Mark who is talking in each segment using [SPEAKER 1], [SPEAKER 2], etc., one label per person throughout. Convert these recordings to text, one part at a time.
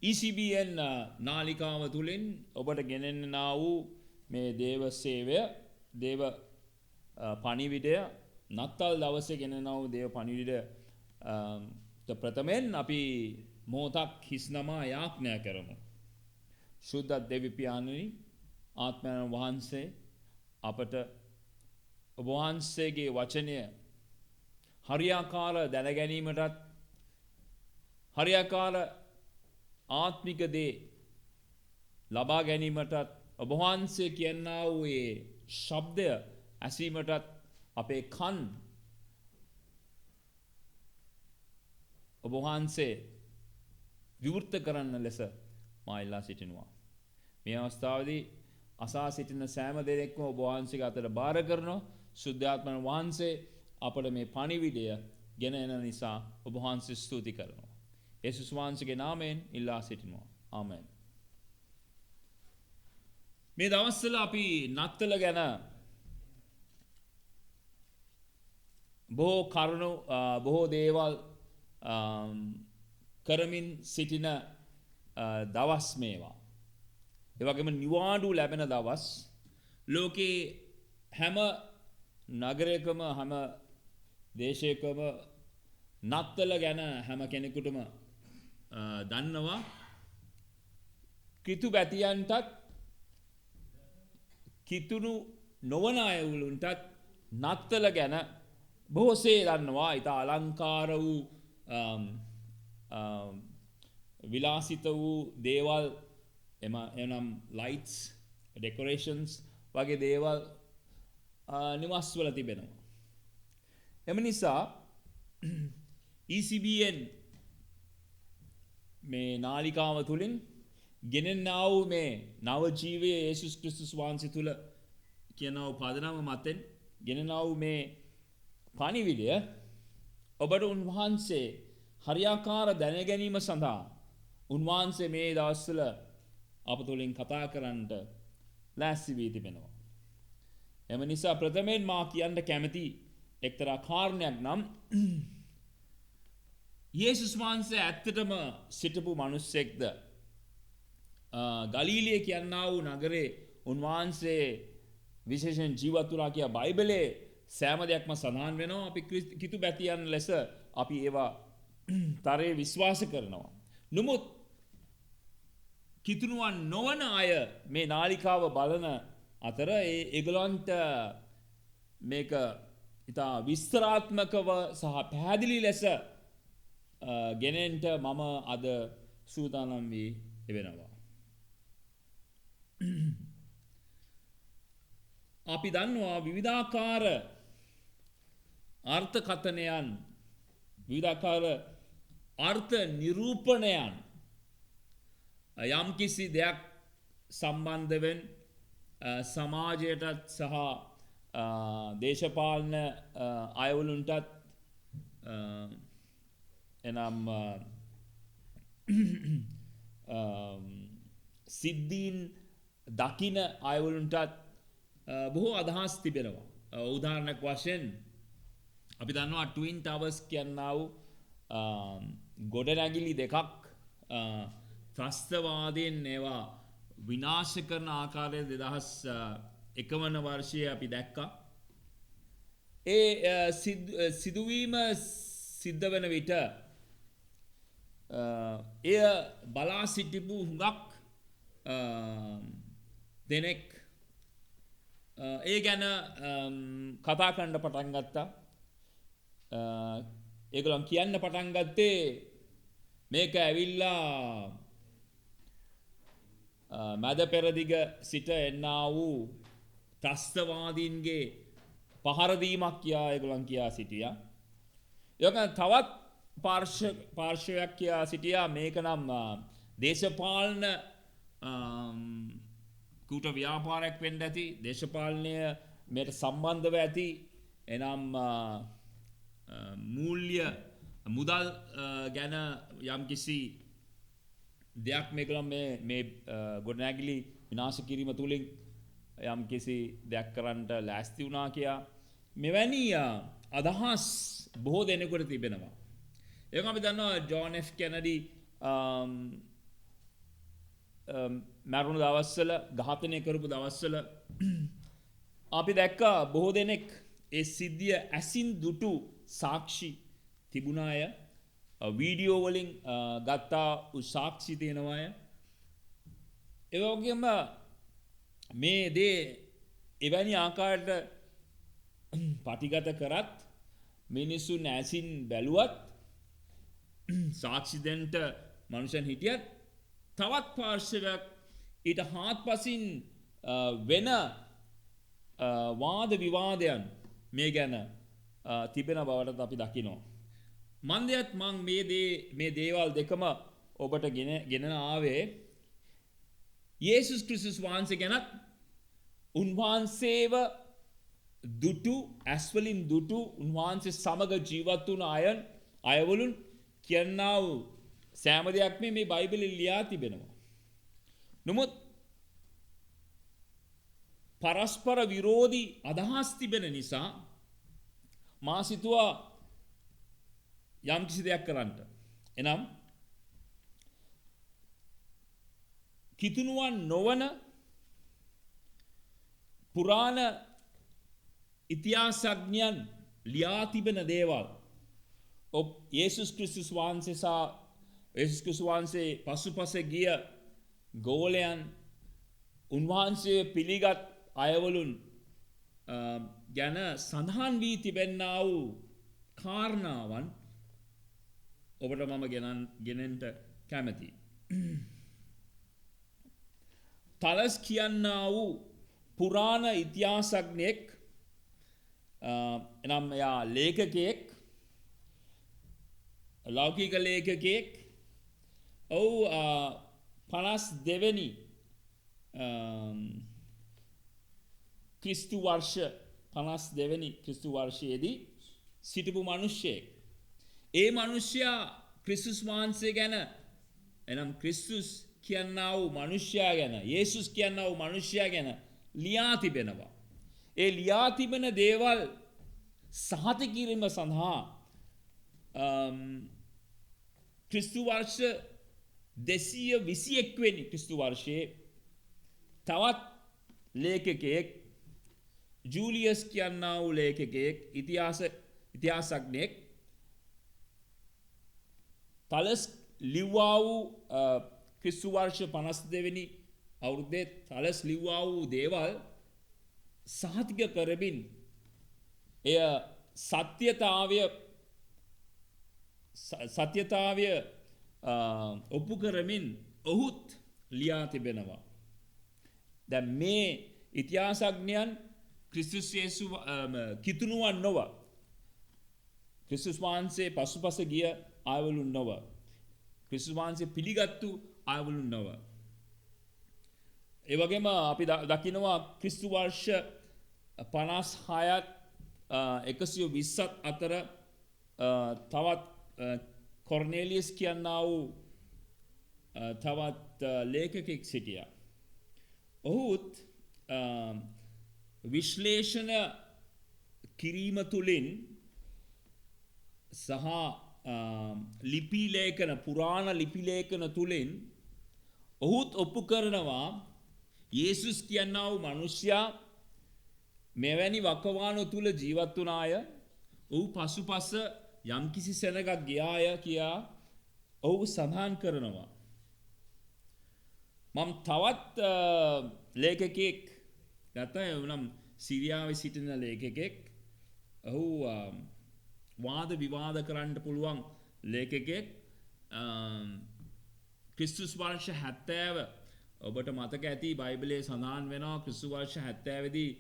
[SPEAKER 1] ECBN නාලිකාව තුලින් ඔබට ගෙනෙන්නා වූ මේ දේව සේවය දේව පණිවිඩය නත්තල් දවසේ ගෙනෙනා වූ දේව පණිවිඩය ප්‍රථමයෙන් අපි මොහොතක් හිස්නමා යාඥා කරමු. ශුද්ධ දෙවි පියාණනි ආත්මයන් වහන්සේ අපට ඔබ වහන්සේගේ වචනය හරියාකාර දැනගැනීමටත් හරියාකාර ආත්මික දේ ලබා ගැනීමටත් ඔබ වහන්සේ කියනා වූ ඒ ශබ්දය ඇසීමටත් අපේ කන් ඔබ වහන්සේ විවෘත කරන්න ලෙස මා ඉල්ලා සිටිනවා. මේ අවස්ථාවේදී අසා සිටින සෑම දෙනෙක්ම ඔබ වහන්සේගේ අතට බාර කරනවා. සුද්ධාත්මයන් වහන්සේ අපට මේ පණිවිඩය ගෙන එන නිසා ඔබ වහන්සේ ස්තුති කරනවා. යේසුස් වහන්සේගේ නාමයෙන් ඉල්ලා සිටිනවා. ආමෙන්. මේ දවස්වල අපි නත්තල ගැන බොහෝ කරුණු බොහෝ දේවල් කරමින් සිටින දවස් මේවා. ඒ වගේම නිවාඩු ලැබෙන දවස්. ලෝකේ හැම නගරයකම හැම දේශයකම නත්තල ගැන හැම කෙනෙකුටම දන්නවා. කිතු බැතියන්ටත් කිතුණු නොවන අයවලුන්ටත් නත්තල ගැන බොහෝසේ දන්නවා. ඉතා අලංකාර වූ විලාසිත වූ දේවල් එනම් ලයිට්ස් ඩෙකොරේෂන්ස් වගේ දේවල් නිවස්වල තිබෙනවා. එම නිසා ECBN මේ නාලිකාව තුළින් ගෙනෙන්නා වූ මේ නව ජීවය යේසුස් ක්‍රිස්තුස් වහන්සේ තුළ කියනා වූ පදනම මතෙන් ගෙනෙනා වූ මේ පණිවිඩය ඔබට උන්වහන්සේ හරියාකාර දැනගැනීම සඳහා උන්වහන්සේ මේ දවස්වල අප තුළින් කතා කරන්නට ලෑස්ති වී තිබෙනවා. එම නිසා ප්‍රථමයෙන් මා කියන්න කැමති එක්තරා කාරණයක් නම් යේසුස් වහන්සේ ඇත්තටම සිටපු මිනිස්සෙක්ද? ගලීලිය කියනා වූ නගරේ උන්වහන්සේ විශේෂයෙන් ජීවත් වුණා කියලා බයිබලයේ සෑම දෙයක්ම සඳහන් වෙනවා. අපි කිතු බැතියන් ලෙස අපි ඒවා තරේ විශ්වාස කරනවා. නමුත් කිතුණුවන් නොවන අය මේ නාලිකාව බලන අතර ඒගොල්ලන්ට මේක ඉතා විස්තරාත්මකව සහ පැහැදිලි ලෙස ගෙනෙන්ට මම අද සූදානම් වී එවෙනවා. අපි දන්නවා විවිධාකාර අර්ථකථනයන් විවිධාකාර අර්ථ නිරූපණයන් යම්කිසි දෙයක් සම්බන්ධවෙන් සමාජයටත් සහ දේශපාලන අයවලුන්ටත් එනම් සිද්ධීන් දකින අයවලුන්ටත් බොහෝ අදහස් තිබෙනවා. උදාහරණයක් වශයෙන් අපි දන්නවා ට්වින් ටවර්ස් කියන්නා වූ ගොඩනැගිලි දෙකක් ත්‍රස්තවාදයෙන් ඒවා විනාශ කරන ආකාරය 2001 වන වර්ෂයේ අපි දැක්කා. ඒ සිදුවීම සිද්ධ වෙන විට එය බලා සිටිපු හුඟක් දෙනෙක් ඒ ගැන කතා කරන්න පටන් ගත්තා. ඒගොල්ලන් කියන්න පටන් ගත්තේ මේක ඇවිල්ලා මැද පෙරදිග සිට එන්නා වූ ත්‍රස්තවාදීන්ගේ පහරදීමක් කියා ඒගොල්ලන් කියා සිටියා. ඒක තවත් පාර්ශවයක් කියා සිටියා මේක නම් දේශපාලන කූට ව්‍යාපාරයක් වෙන්න ඇති. දේශපාලනය මේට සම්බන්ධව ඇති. එනම් මූල්‍ය මුදල් ගැන යම්කිසි දෙයක් මේකලම් මේ ගොඩනැගිලි විනාශ කිරීම තුළින් යම්කිසි දෙයක් කරන්නට ලෑස්ති වුණා කියා මෙවැනි අදහස් බොහෝ දෙනෙකුට තිබෙනවා. ඒක අපි දන්නවා ජෝන් එෆ් කෙනඩි මැරුණු දවස්වල ඝාතනය කරපු දවස්වල අපි දැක්කා බොහෝ දෙනෙක් ඒ සිද්ධිය ඇසින් දුටු සාක්ෂි තිබුණ අය වීඩියෝ වලින් ගත්තා සාක්ෂි තියෙනවා අය ඒ වගේම මේ දේ එවැනි ආකාරයට පටිගත කරත් මිනිසුන් ඇසින් බැලුවත් සාක්ෂි දෙන්නට මනුෂ්‍යයන් හිටියත් තවත් පාර්ශවයක් ඊට හාත්පසින් වෙන වාද විවාදයන් මේ ගැන තිබෙන බවට අපි දකිනවා. මන්දයත් මං මේ දේවල් දෙකම ඔබට ගෙන ආවේ යේසුස් ක්‍රිස්තුස් වහන්සේ ගැනත් උන්වහන්සේව දුටු ඇස්වලින් දුටු උන්වහන්සේ සමග ජීවත් වුණ අයවලුන් කියන්නා වූ සෑම දෙයක් මේ බයිබලෙන් ලියා තිබෙනවා. නමුත් පරස්පර විරෝධී අදහස් තිබෙන නිසා මා සිතුවා යම් කිසි දෙයක් කරන්නට. එනම් කිතුනුවන් නොවන පුරාණ ඉතිහාසඥයන් ලියා තිබෙන දේවල් යේසුස් ක්‍රිස්තුස් වහන්සේ සහ යේසුස් ක්‍රිස්තුස් වහන්සේ පසුපස ගිය ගෝලයන් උන්වහන්සේ පිළිගත් අයවලුන් ගැන සඳහන් වී තිබෙන්නා වූ කාරණාවන් ඔබට මම ගෙනෙන්ට කැමැති. තලස් කියන්නා වූ පුරාණ ඉතිහාසඥයෙක් එනම් එයා ලේඛකයෙක් ලෞකික ලේඛකයෙක් ඔහු 52 වෙනි ක්‍රිස්තු වර්ෂ 52 වෙනි ක්‍රිස්තු වර්ෂයේදී සිටපු මිනිසෙක්. ඒ මිනිසයා ක්‍රිස්තුස් වහන්සේ ගැන එනම් ක්‍රිස්තුස් කියන්නා වූ මිනිසයා ගැන යේසුස් කියන්නා වූ මිනිසයා ගැන ලියා තිබෙනවා. ඒ ලියා තිබෙන දේවල් සහතික කිරීම සඳහා ක්‍රිස්තු වර්ෂ 221 වෙනි ක්‍රිස්තු වර්ෂයේ තවත් ලේඛකයෙක් ජූලියස් කියන්නා වූ ලේඛකයෙක් ඉතිහාසඥයෙක් තලස් ලිව්වා වූ ක්‍රිස්තු වර්ෂ 52 වෙනි අවුරුද්දේ තලස් ලිව්වා වූ දේවල් සහතික කරමින් එය සත්‍යතාවය ඔප්පු කරමින් ඔහුත් ලියා තිබෙනවා. දැන් මේ ඉතිහාසඥයන් ක්‍රිස්තුස් යේසු කිතුනුවන් නොව ක්‍රිස්තුස් වහන්සේ පසුපස ගිය අයවලුන් නොව ක්‍රිස්තුස් වහන්සේ පිළිගත්තු අයවලුන් නොව. ඒ වගේම අපි දකිනවා ක්‍රිස්තු වර්ෂ 56ත් 120ත් අතර තවත් කොර්නේලියස් කියන්නා වූ තවත් ලේඛකෙක් සිටියා. ඔහුත් විශ්ලේෂණ කිරීම තුළින් සහ ලිපිලේඛන පුරාණ ලිපිලේඛන තුළින් ඔහුත් ඔප්පු කරනවා යේසුස් කියන්නා වූ මිනිසයා මෙවැනි වකවානු තුල ජීවත් වුණ අය ඔහු පසුපස යම්කිසි සෙනගක් ගියාය කියා ඔහු සඳහන් කරනවා. මම තවත් ලේඛකෙක් ගත්තා එනම් සිරියාවේ සිටින ලේඛකෙක්. ඔහු වාද විවාද කරන්න පුළුවන් ලේඛකෙක්. ක්‍රිස්තුස් වර්ෂ 70 ඔබට මතක ඇති බයිබලයේ සඳහන් වෙනවා ක්‍රිස්තු වර්ෂ 70 දී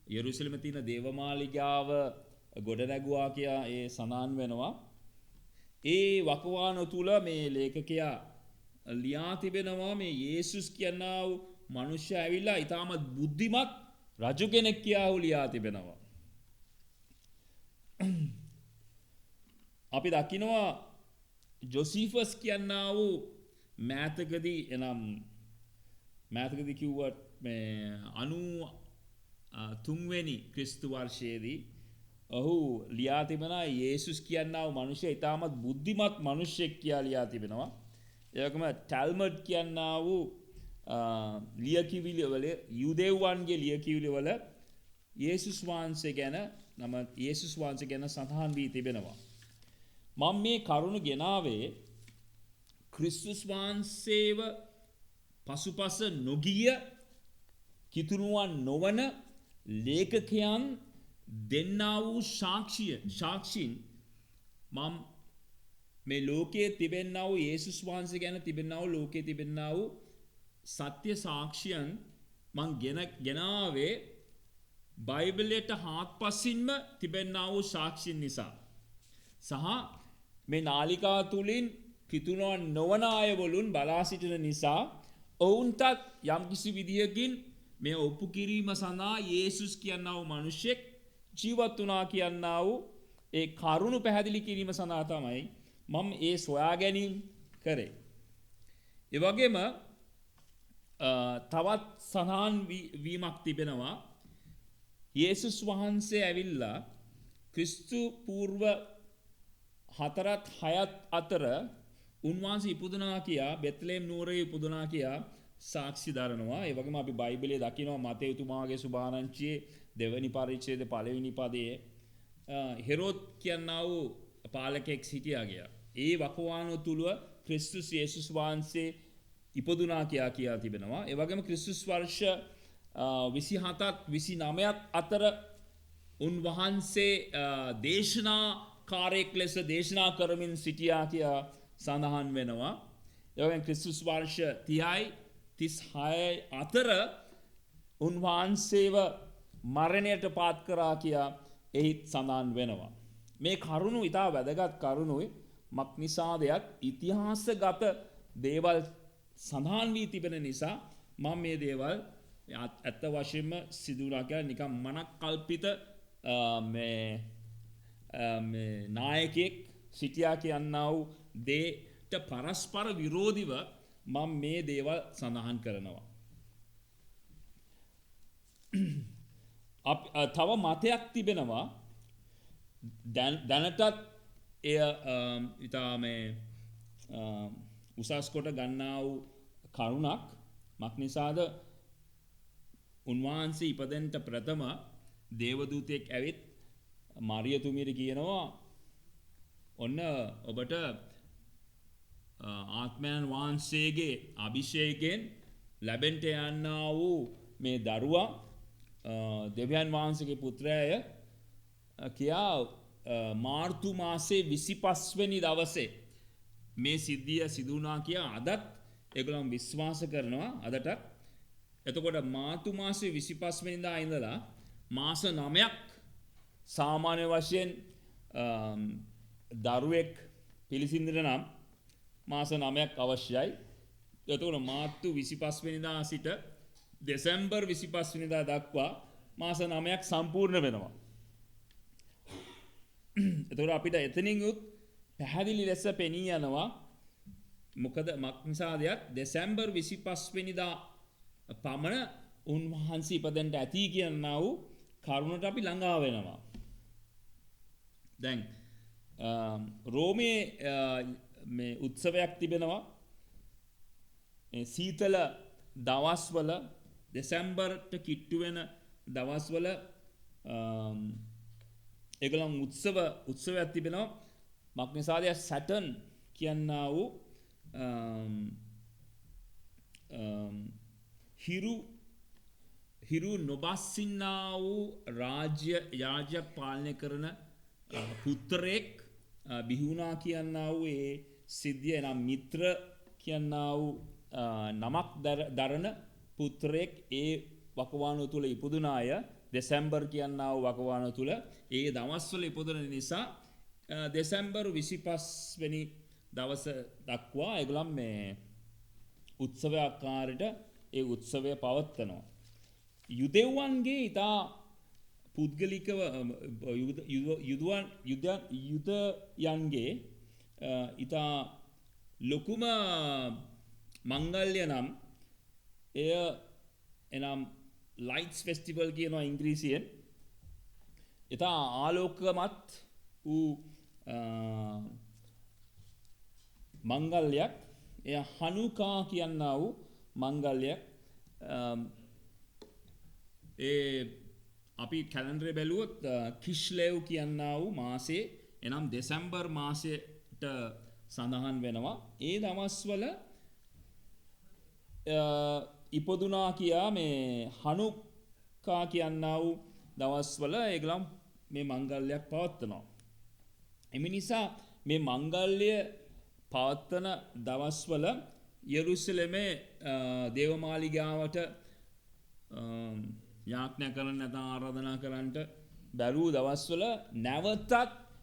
[SPEAKER 1] යෙරුසලමේ තියෙන දේවමාලිගාව ගොඩ නැගුවා කියා ඒ සඳහන් වෙනවා. ඒ වකවාන තුල මේ ලේඛකයා ලියා තිබෙනවා මේ යේසුස් කියනා වූ මිනිසයා ඇවිල්ලා ඊටමත් බුද්ධිමත් රජු කෙනෙක් කියා ලියා තිබෙනවා. අපි දකිනවා ජොසීෆස් කියනා වූ මෑතකදී කිව්වත් මේ 93 වෙනි ක්‍රිස්තු වර්ෂයේදී ඔහු ලියා තිබෙනවා යේසුස් කියනා වූ මිනිසයා ඊටමත් බුද්ධිමත් මිනිසෙක් කියලා ලියා තිබෙනවා. ඒ වගේම ටැල්මඩ් කියනා වූ ලියකිවිලි වල යුදෙව්වන්ගේ ලියකිවිලි වල යේසුස් වහන්සේ ගැන සඳහන් වී තිබෙනවා. මම මේ කරුණ ගෙනාවේ ක්‍රිස්තුස් වහන්සේව පසුපස නොගිය කිතුනුවන් නොවන ලේඛකයන් දෙන්නා වූ සාක්ෂීන් මම මේ ලෝකයේ තිබෙන්නා වූ යේසුස් වහන්සේ ගැන තිබෙන්නා වූ ලෝකයේ තිබෙන්නා වූ සත්‍ය සාක්ෂියන් මං ගෙනාවේ බයිබලයට හාත්පසින්ම තිබෙන්නා වූ සාක්ෂීන් නිසා සහ මේ නාලිකා තුලින් කිතුනුවන් නොවන අයවලුන් බලා සිටින නිසා ඔවුන්ටත් යම්කිසි විදියකින් මේ ඔප්පු කිරීම සඳහා යේසුස් කියනා වූ මිනිසෙක් ජීවත් වුණා කියනා වූ ඒ කරුණ පැහැදිලි කිරීම සඳහා තමයි මම ඒ සොයා ගැනීම කරේ. ඒ වගේම තවත් සඳහන් වීමක් තිබෙනවා. යේසුස් වහන්සේ ඇවිල්ලා ක්‍රිස්තු පූර්ව 4ත් 6ත් අතර උන්වහන්සේ ඉපදුනා කියා බෙත්ලෙහෙම් නුවරේ ඉපදුනා කියා සාක්ෂි දරනවා. ඒ වගේම අපි බයිබලයේ දකිනවා මතේතුමාගේ සුභාරංචියේ 2 වෙනි පරිච්ඡේදයේ 1 වෙනි පදයේ හෙරෝද් කියනා වූ පාලකෙක් සිටියා ගියා. ඒ වකවානුව තුල ක්‍රිස්තුස් යේසුස් වහන්සේ ඉපදුනා කියා තිබෙනවා. ඒ වගේම ක්‍රිස්තුස් වර්ෂ 27ත් 29ත් අතර උන්වහන්සේ දේශනාකාරයෙක් ලෙස දේශනා කරමින් සිටියා කියා සඳහන් වෙනවා. ඒ වගේම ක්‍රිස්තුස් වර්ෂ 30යි 36යි අතර උන්වහන්සේව මරණයට පාත් කරා කියා එහි සඳහන් වෙනවා. මේ කරුණු ඉතා වැදගත් කරුණුයි. මක්නිසාදයක් ඉතිහාසගත දේවල් සඳහන් වී තිබෙන නිසා මම මේ දේවල් ඇත්ත වශයෙන්ම සිදුවුණා කියලා නිකම් මනක්කල්පිත මේ නායකයෙක් සිටියා කියනා වූ දේට පරස්පර විරෝධීව මම මේ දේවල් සඳහන් කරනවා. තව මතයක් තිබෙනවා දැනටත් එය ඉතා මේ උසස් කොට ගන්නා වූ කරුණක්. මක්නිසාද උන්වහන්සේ ඉපදෙන්නට ප්‍රථම දේවදූතයෙක් ඇවිත් මරියතුමියට කියනවා ඔන්න ඔබට ආත්මයන් වහන්සේගේ අභිෂේකයෙන් ලැබෙන්නට යන්නා වූ මේ දරුවා දෙවියන් වහන්සේගේ පුත්‍රයාය කියා මාර්තු මාසේ 25 වෙනි දවසේ මේ සිද්ධිය සිදු වුණා කියා අදත් ඒගොල්ලෝ විශ්වාස කරනවා අදට. එතකොට මාර්තු මාසේ 25 වෙනිදා ඉඳලා මාස 9ක් සාමාන්‍ය වශයෙන් දරුවෙක් පිළිසිඳින නම් මාස 9ක් අවශ්‍යයි. එතකොට මාර්තු 25 වෙනිදා සිට දෙසැම්බර් 25 වෙනිදා දක්වා මාස 9ක් සම්පූර්ණ වෙනවා. එතකොට අපිට එතනින් උත් පැහැදිලි ලෙස පෙනී යනවා මොකද මක්නිසාදයක් දෙසැම්බර් 25 වෙනිදා පමණ උන්වහන්සේ ඉපදෙන්නට ඇති කියනා වූ කරුණට අපි ළඟා වෙනවා. දැන් රෝමේ මේ උත්සවයක් තිබෙනවා. මේ සීතල දවස්වල දෙසැම්බර්ට කිට්ටු වෙන දවස්වල ඒගොල්ලන් උත්සවයක් තිබෙනවා. මක්නිසාද සැටර්න් කියනා වූ හිරු නොබස්සින්නා වූ රාජ්‍ය පාලනය කරන පුත්‍රයෙක් බිහි වුණා කියනා වූ ඒ සිද්ධිය නම් මිත්‍ර කියනා වූ නමක් දරන පුත්‍රයෙක් ඒ වකවානුව තුල ඉපදුන අය දෙසැම්බර් කියනා වූ වකවානුව තුල ඒ දවස්වල ඉපදුන නිසා දෙසැම්බර් 25 වෙනි දවස දක්වා ඒගොල්ලන් මේ උත්සවය ආකාරයට ඒ උත්සවය පවත්වනවා. යුදෙව්වන්ගේ ඉතා පුද්ගලිකව යුදයන්ගේ ඉතා ලොකුම මංගල්‍ය නම් එය එනම් ලයිට්ස් ෆෙස්ටිවල් කියනවා ඉංග්‍රීසියෙන්. ඉතා ආලෝකමත් වූ මංගල්‍යයක්. එය හනුකා කියනා වූ මංගල්‍ය ඒ අපි කැලෙන්ඩරේ බැලුවොත් කිෂ්ලෙව් කියන්නා වූ මාසේ එනම් දෙසැම්බර් මාසයට සඳහන් වෙනවා. ඒ දවස්වල ඉපදුනා කියා මේ හනුකා කියන්නා වූ දවස්වල ඒගොල්ලන් මේ මංගල්‍යයක් පවත්වනවා. එම නිසා මේ මංගල්‍ය පවත්වන දවස්වල යෙරුසලමේ දේවමාලිගාවට යාඥා කරන්න නැත්නම් ආරාධනා කරන්නට බැරූ දවස්වල නැවතත්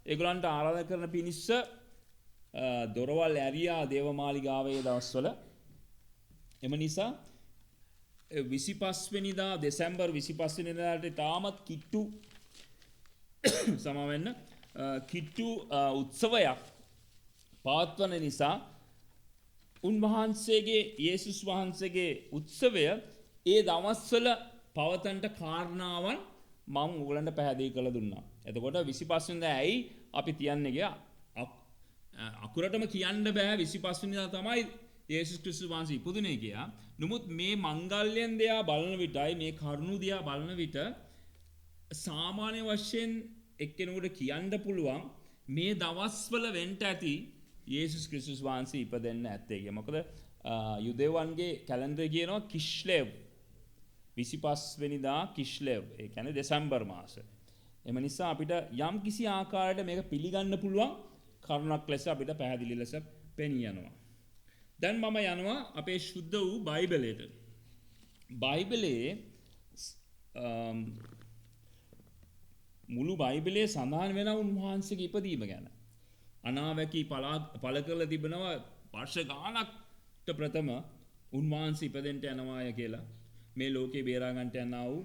[SPEAKER 1] ඒගොල්ලන්ට ආරාධනා කරන පිණිස දොරවල් ඇරියා දේවමාලිගාවේ දවස්වල. එම නිසා 25 වෙනිදා දෙසැම්බර් 25 වෙනිදාට තාමත් කිට්ටු සමවෙන්න කිට්ටු උත්සවයක් පවත්වන නිසා උන්වහන්සේගේ යේසුස් වහන්සේගේ උත්සවය ඒ දවස්වල පවතන්ට කාරණාවන් මම ඔයගලන්ට පැහැදිලි කරලා දුන්නා. එතකොට 25 වෙනිදා ඇයි අපි තියන්නේ ගියා අකුරටම කියන්න බෑ 25 වෙනිදා තමයි යේසුස් ක්‍රිස්තුස් වහන්සේ ඉපදුනේ කියලා. නමුත් මේ මංගල්‍යයන් දිහා බලන විටයි මේ කරුණු දිහා බලන විට සාමාන්‍ය වශයෙන් එක්කෙනෙකුට කියන්න පුළුවන් මේ දවස්වල වෙන්න ඇති යේසුස් ක්‍රිස්තුස් වහන්සේ ඉපදෙන්න ඇත්තේ කියලා. මොකද යුදෙවන්ගේ කැලෙන්ඩරේ කියනවා කිෂ්ලෙව් 25 වෙනිදා කිෂ්ලෙව්. ඒ කියන්නේ දෙසැම්බර් මාස. එම නිසා අපිට යම් කිසි ආකාරයකට මේක පිළිගන්න පුළුවන් කරුණක් ලෙස අපිට පැහැදිලි ලෙස පෙනී යනවා. දැන් මම යනවා අපේ ශුද්ධ වූ බයිබලයට. බයිබලයේ මුළු බයිබලයේ සඳහන් වෙන උන්වහන්සේගේ ඉපදීම ගැන. අනාවැකි පළ කරලා තිබෙනවා වර්ෂ ගානකට ප්‍රථම උන්වහන්සේ ඉපදෙන්න යනවාය කියලා. මේ ලෝකේ බේරා ගන්නට යනා වූ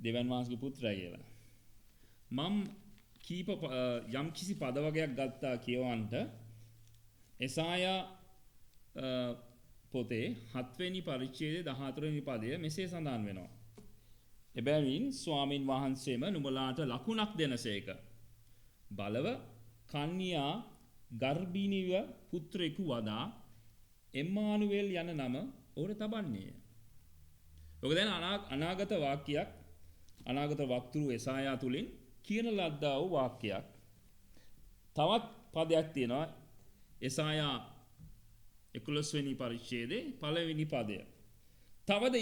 [SPEAKER 1] දෙවන් වහන්සේගේ පුත්‍රයා කියලා. මම යම් කිසි පද වගයක් ගත්තා කියවන්ට එසායා පොතේ 7 වෙනි පරිච්ඡේදයේ 14 වෙනි පදය මෙසේ සඳහන් වෙනවා. එබැවින් ස්වාමින් වහන්සේම නුඹලාට ලකුණක් දෙනසේක. බලව කන්‍යා ගර්භිණීව පුත්‍රයෙකු වදා එම්මානුවේල් යන නම ඔහුට තබන්නේය. ඔක දැන් අනාගත වාක්‍යයක් අනාගත වක්තෘ එසායා තුලින් කියන ලද්දා වූ වාක්‍යයක්. තවත් පදයක් තියෙනවා එසායා 11 වෙනි පරිච්ඡේදයේ පළවෙනි පදය. තවද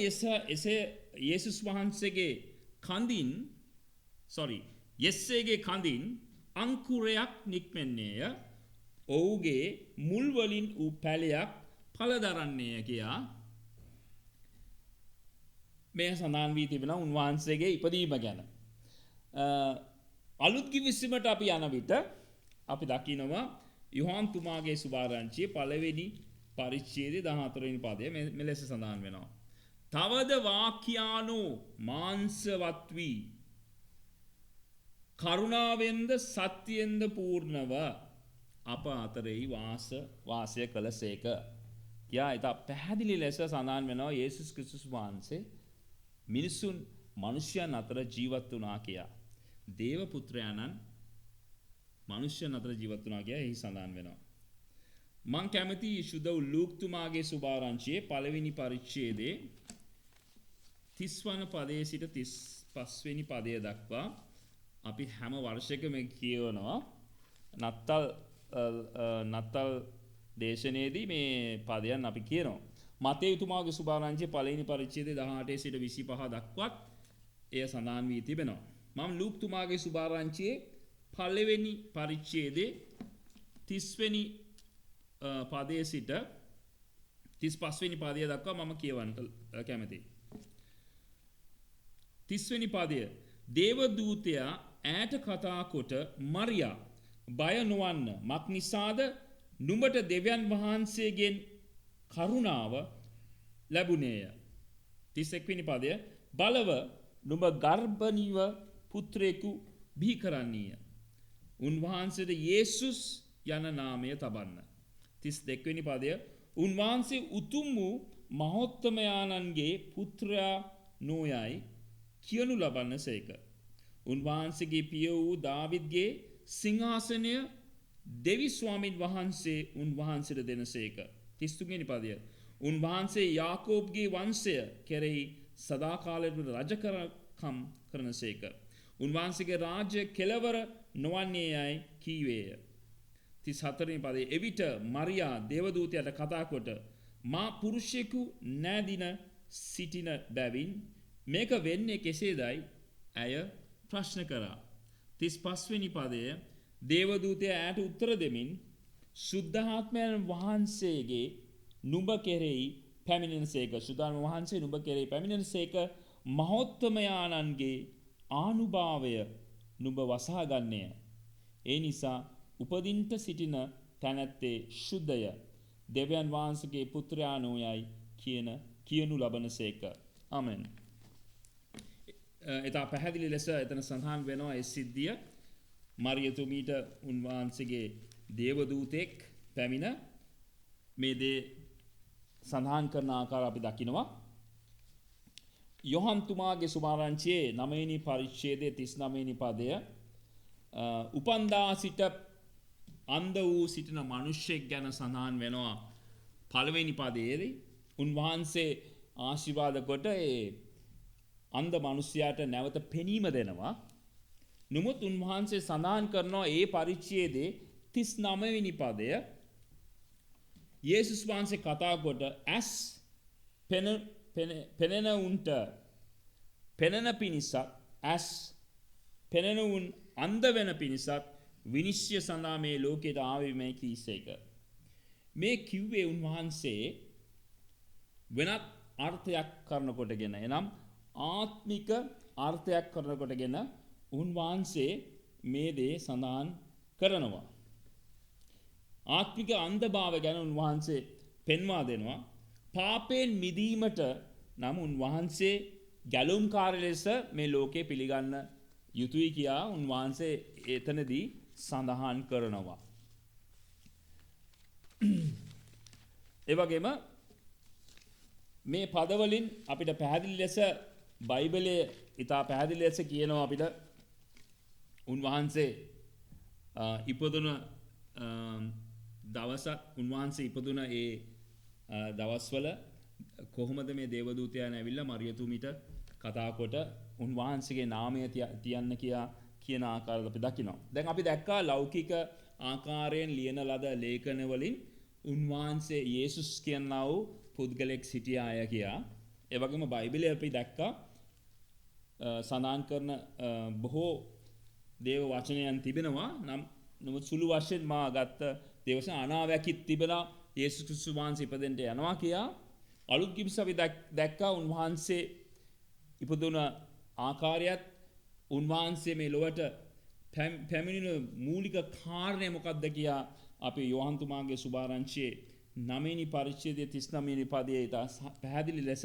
[SPEAKER 1] එසේ යේසුස් වහන්සේගේ කඳින් යෙස්සේගේ කඳින් අංකුරයක් නික්මෙන්නේය. ඔහුගේ මුල් වලින් වූ පැලයක් ඵල දරන්නේය කියා මේ සඳහන් වී තිබෙනවා උන්වහන්සේගේ ඉපදීම ගැන. අලුත් කිවිසුමට අපි යන විට අපි දකිනවා යොහාන් තුමාගේ සුභාරංචියේ පළවෙනි පරිච්ඡේදයේ 14 වෙනි පදය මෙලෙස සඳහන් වෙනවා. තවද වාක්‍යානෝ මාංශවත් වී කරුණාවෙන්ද සත්‍යෙන්ද පූර්ණව අප අතරෙහි වාසය කළසේක. යා ඊට පැහැදිලි ලෙස සඳහන් වෙනවා යේසුස් ක්‍රිස්තුස් වහන්සේ මිනිසයන් අතර ජීවත් වුණා කියා. දේව පුත්‍රයාණන් මිනිසයන් අතර ජීවත් වුණා කියා එහි සඳහන් වෙනවා. මං කැමති සුදව් ලූක් තුමාගේ සුභාරංචියේ පළවෙනි පරිච්ඡේදයේ 30 වන පදයේ සිට 35 වෙනි පදය දක්වා අපි හැම වර්ෂයකම කියවනවා නත්තල් දේශනයේදී මේ පදයන් අපි කියනවා. මතේ තුමාගේ සුභාරංචියේ පළවෙනි පරිච්ඡේදයේ 18 සිට 25 දක්වත් එය සඳහන් වී තිබෙනවා. මම ලූක් තුමාගේ සුභාරංචියේ පළවෙනි පරිච්ඡේදයේ 30 වෙනි පදයේ සිට 35 වෙනි පදය දක්වා මම කියවන්න කැමතියි. 30 වෙනි පදය දේව දූතයා ඈට කතා කොට මරියා බය නොවන්න මක් නිසාද නුඹට දෙවියන් වහන්සේගෙන් කරුණාව ලැබුණේය. 31 වෙනි පදය බලව නුඹ ගර්භණීව පුත්‍රයෙකු බිහි කරන්නීය. උන්වහන්සේට යේසුස් යන නාමය තබන්න. 32 වෙනි පදය උන්වහන්සේ උතුම් වූ මහෝත්තමයාණන්ගේ පුත්‍රයා නොයයි කියනු ලබන්න සේක. උන්වහන්සේගේ පිය වූ දාවිද්ගේ සිංහාසනය දෙවි ස්වාමින් වහන්සේ උන්වහන්සේට දෙනසේක. 33 වෙනි පදය උන්වහන්සේ යාකෝබ්ගේ වංශය කෙරෙහි සදාකාලයට රජකම් කරනසේක. උන්වහන්සේගේ රාජ්‍ය කෙලවර නොවන්නේ යයි කීවේය. 34 පදේ එවිට මරියා දේවදූතයාට කතා කොට මා පුරුෂයෙකු නැදින සිටින බැවින් මේක වෙන්නේ කෙසේදයි ඇය ප්‍රශ්න කරා. 35 වෙනි පදය දේවදූතයා ඈට උත්තර දෙමින් සුද්ධාත්මයන් වහන්සේගේ නුඹ කෙරෙහි පැමිණෙනසේක. සුද්ධාත්ම වහන්සේ නුඹ කෙරෙහි පැමිණෙනසේක මහෝත්තමයාණන්ගේ ආනුභාවය නුඹ වසා ගන්නේය. ඒ නිසා උපදින්ට සිටින තැනැත්තේ ශුද්ධය දෙවියන් වහන්සේගේ පුත්‍රයාණෝයයි කියනු ලබනසේක. ආමෙන්. එතා පැහැදිලි ලෙස එතන සඳහන් වෙනවා ඒ සිද්ධිය මරියතුමීට උන්වහන්සේගේ දේවදූතෙක් පැමිණ මේ දේ සඳහන් කරන ආකාර අපි දකිනවා. යොහන්තුමාගේ සුභාරංචියේ 9 වෙනි පරිච්ඡේදයේ 39 වෙනි පදය උපන්දා සිට අන්ධ වූ සිටින මිනිසෙක් ගැන සඳහන් වෙනවා. පළවෙනි පදයේදී උන්වහන්සේ ආශිර්වාද කොට ඒ අන්ධ මිනිසයාට නැවත පෙනීම දෙනවා. නමුත් උන්වහන්සේ සඳහන් කරනවා ඒ පරිච්ඡේදයේ 39 වෙනි පදය යේසුස් වහන්සේ කතා කොට ඇස් පෙනෙන උන්ට පෙනෙන පිණිසත් ඇස් පෙනෙන උන් අන්ධ වෙන පිණිසත් විනිශ්චය සඳහා මේ ලෝකයට ආවේ මේ කීසේක. මේ කිව්වේ උන්වහන්සේ වෙනත් අර්ථයක් කරනකොටගෙන එනම් ආත්මික අර්ථයක් කරනකොටගෙන උන්වහන්සේ මේ දේ සඳහන් කරනවා. ආත්මික අන්ධභාවය ගැන උන්වහන්සේ පෙන්වා දෙනවා. පාපයෙන් මිදීමට නම් උන්වහන්සේ ගැලුම්කාරී ලෙස මේ ලෝකේ පිළිගන්න යුතුයි කියා උන්වහන්සේ එතනදී සඳහන් කරනවා. ඒ වගේම මේ පදවලින් අපිට පැහැදිලි ලෙස බයිබලයේ ඉතා පැහැදිලි ලෙස කියනවා අපිට උන්වහන්සේ ඉපදුන දවසක් උන්වහන්සේ ඉපදුන ඒ දවස්වල කොහොමද මේ දේවදූතයන් ඇවිල්ලා මරියතුමිට කතා කොට උන්වහන්සේගේ නාමය තියන්න කියන ආකාරය අපි දකිනවා. දැන් අපි දැක්කා ලෞකික ආකාරයෙන් ලියන ලද ලේඛන වලින් උන්වහන්සේ යේසුස් කියනා වූ පුද්ගලෙක් සිටියාය කියා. ඒ වගේම බයිබලයේ අපි දැක්කා සඳහන් කරන බොහෝ දේව වචනයන් තිබෙනවා. නමුත් සුළු වශයෙන් මා ගත්ත දේවසන අනාවැකිත් තිබෙනවා යේසුස් ක්‍රිස්තුස් වහන්සේ ඉපදෙන්න යනවා කියා. අලුත් කිවිස අපි දැක්කා උන්වහන්සේ ඉපදුන ආකාරයත් උන්වහන්සේ මේ ලොවට පැමිණෙන මූලික කාරණය මොකක්ද කියා අපි යොහන්තුමාගේ සුභාරංචියේ 9 වෙනි පරිච්ඡේදයේ 39 වෙනි පදයේ ඉතා පැහැදිලි ලෙස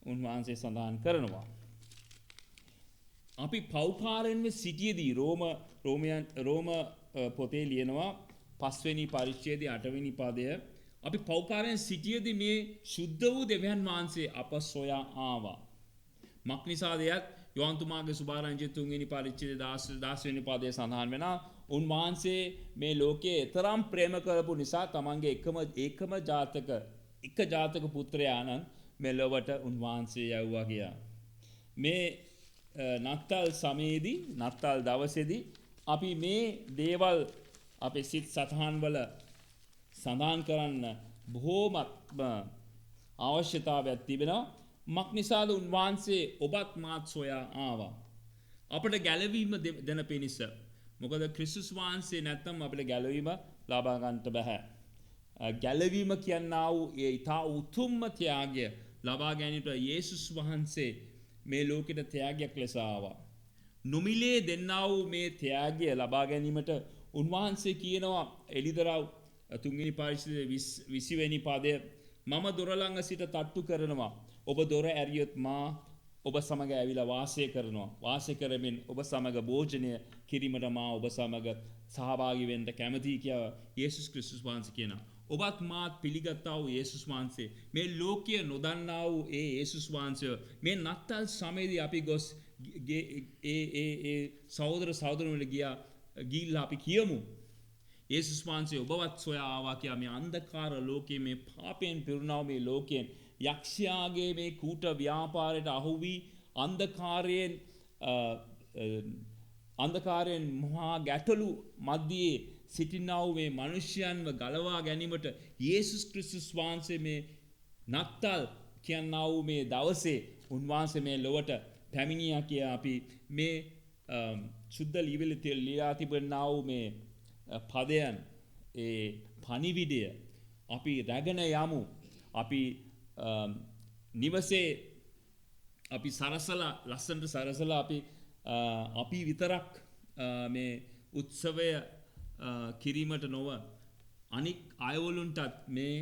[SPEAKER 1] උන්වහන්සේ සඳහන් කරනවා. අපි පෞකාරයෙන්ම සිටියේදී රෝම පොතේ ලියනවා 5 වෙනි පරිච්ඡේදයේ 8 වෙනි පදය අපි පෞකාරයෙන් සිටියේදී මේ සුද්ධ වූ දෙවියන් වහන්සේ අප සොයා ආවා. මක්නිසාදයත් යොහන්තුමාගේ සුභාරංචියේ 3 වෙනි පරිච්ඡේදයේ 10 වෙනි පදයේ සඳහන් වෙනවා උන්වහන්සේ මේ ලෝකයේ තරම් ප්‍රේම කරපු නිසා තමන්ගේ එකම ජාතක පුත්‍රයාණන් මෙලොවට උන්වහන්සේ යවුවා ගියා. මේ නත්තල් සමයේදී නත්තල් දවසේදී අපි මේ දේවල් අපේ සිත් සතහන් වල සඳහන් කරන්න බොහෝමත්ම අවශ්‍යතාවයක් තිබෙනවා. මක්නිසාද උන්වහන්සේ ඔබත් මාත් සොයා ආවා. අපට ගැලවීම දෙන පිණිස. මොකද ක්‍රිස්තුස් වහන්සේ නැත්තම් අපිට ගැලවීම ලබා ගන්නට බෑ. ගැලවීම කියනා වූ ඒ ඊතා උතුම්ම ත්‍යාගය ලබා ගැනීමට යේසුස් වහන්සේ මේ ලෝකෙට ත්‍යාගයක් ලෙස ආවා. නොමිලේ දෙන්නා වූ මේ ත්‍යාගය ලබා ගැනීමට උන්වහන්සේ කියනවා එලිදරව් 3 වෙනි පරිච්ඡේදයේ 20 වෙනි පදය මම දොර ළඟ සිට තට්ටු කරනවා. ඔබ දොර ඇරියොත් මා ඔබ සමග ඇවිලා වාසය කරනවා. වාසය කරමින් ඔබ සමග භෝජනය කිරීමට මා ඔබ සමග සහභාගී වෙන්න කැමතියි කියලා යේසුස් ක්‍රිස්තුස් වහන්සේ කියනවා. ඔබත් මාත් පිළිගත්තා වූ යේසුස් වහන්සේ මේ ලෝකීය නොදන්නා වූ ඒ යේසුස් වහන්සේ මේ නත්තල් සමයේදී අපි ගොස් ඒ සහෝදර සහෝදරවල ගිහිල්ලා අපි කියමු යේසුස් වහන්සේ ඔබවත් සොයා ආවා කියලා මේ අන්ධකාර ලෝකයේ මේ පාපයෙන් පිරුණා මේ ලෝකයෙන් යක්ෂයාගේ මේ කූට ව්‍යාපාරයට අහු වී අන්ධකාරයෙන් මහා ගැටලු මැදියේ සිටිනා වූ මේ මිනිසයන්ව ගලවා ගැනීමට යේසුස් ක්‍රිස්තුස් වහන්සේ මේ නත්තල් කියනා වූ මේ දවසේ උන්වහන්සේ මේ ලොවට පැමිණියා කියලා අපි මේ සුද්ධ ලියවිලි ලියා තිබෙනා වූ මේ පදයන් ඒ පණිවිඩය අපි රැගෙන යමු. අපි නිවසේ අපි සරසලා ලස්සනට සරසලා අපි විතරක් මේ උත්සවය කිරීමට නොව අනික් අයවලුන්ටත් මේ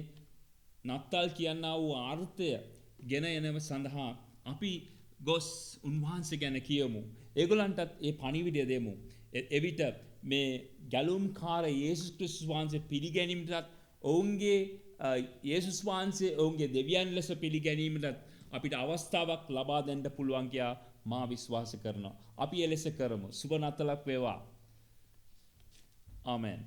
[SPEAKER 1] නත්තල් කියනා වූ ආර්ථය ගෙන එනම සඳහා අපි ගොස් උන්වහන්සේ ගැන කියමු. ඒගොල්ලන්ටත් ඒ පණිවිඩය දෙමු. එවිට මේ ගැලුම්කාර යේසුස් ක්‍රිස්තුස් වහන්සේ පිළිගැනීමටත් ඔවුන්ගේ යේසුස් වහන්සේ ඔවුන්ගේ දෙවියන් ලෙස පිළිගැනීමටත් අපිට අවස්ථාවක් ලබා දෙන්න පුළුවන් කියලා මා විශ්වාස කරනවා. අපි එලෙස කරමු. සුබ නත්තලක් වේවා. ආමෙන්.